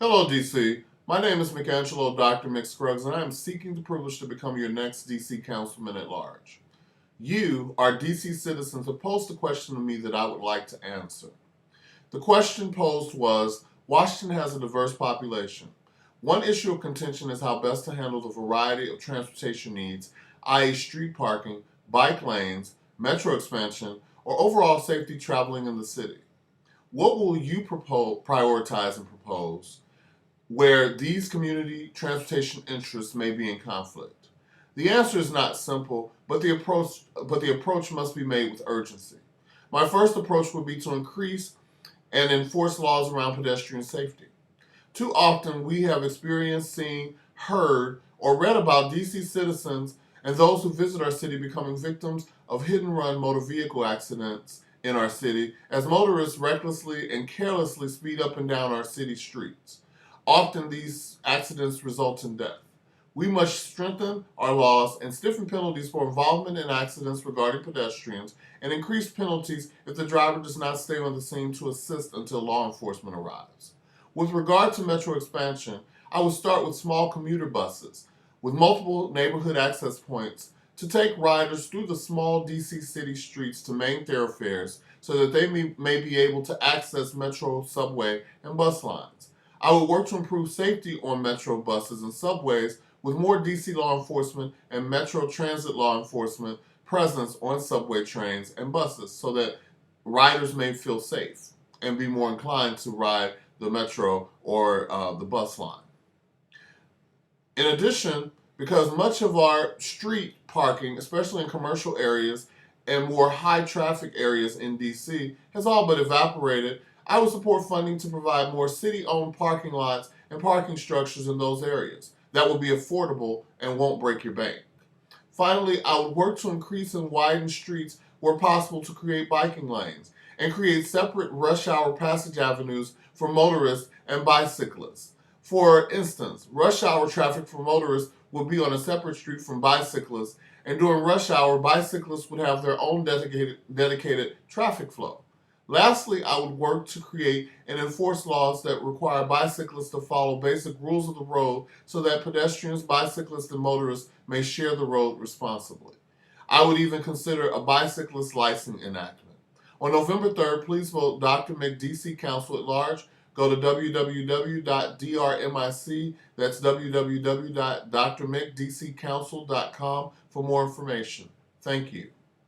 Hello, DC. My name is McAngelo Dr. Mick Scruggs, and I am seeking the privilege to become your next DC Councilman at large. You, our DC citizens, have posed a question to me that I would like to answer. The question posed was, Washington has a diverse population. One issue of contention is how best to handle the variety of transportation needs, i.e. street parking, bike lanes, metro expansion, or overall safety traveling in the city. What will you prioritize and propose where these community transportation interests may be in conflict? The answer is not simple, but the approach must be made with urgency. My first approach would be to increase and enforce laws around pedestrian safety. Too often we have experienced, seen, heard, or read about DC citizens and those who visit our city becoming victims of hit-and-run motor vehicle accidents in our city as motorists recklessly and carelessly speed up and down our city streets. Often these accidents result in death. We must strengthen our laws and stiffen penalties for involvement in accidents regarding pedestrians and increase penalties if the driver does not stay on the scene to assist until law enforcement arrives. With regard to metro expansion, I would start with small commuter buses with multiple neighborhood access points to take riders through the small DC city streets to main thoroughfares so that they may be able to access metro, subway, and bus lines. I would work to improve safety on metro buses and subways with more DC law enforcement and metro transit law enforcement presence on subway trains and buses so that riders may feel safe and be more inclined to ride the metro or the bus line. In addition, because much of our street parking, especially in commercial areas and more high traffic areas in DC, has all but evaporated, I would support funding to provide more city-owned parking lots and parking structures in those areas that will be affordable and won't break your bank. Finally, I would work to increase and widen streets where possible to create biking lanes and create separate rush hour passage avenues for motorists and bicyclists. For instance, rush hour traffic for motorists would be on a separate street from bicyclists, and during rush hour, bicyclists would have their own dedicated traffic flow. Lastly, I would work to create and enforce laws that require bicyclists to follow basic rules of the road so that pedestrians, bicyclists, and motorists may share the road responsibly. I would even consider a bicyclist license enactment. On November 3rd, please vote Dr. Mick DC Council at Large. Go to www.drmic, that's www.drmickdccouncil.com for more information. Thank you.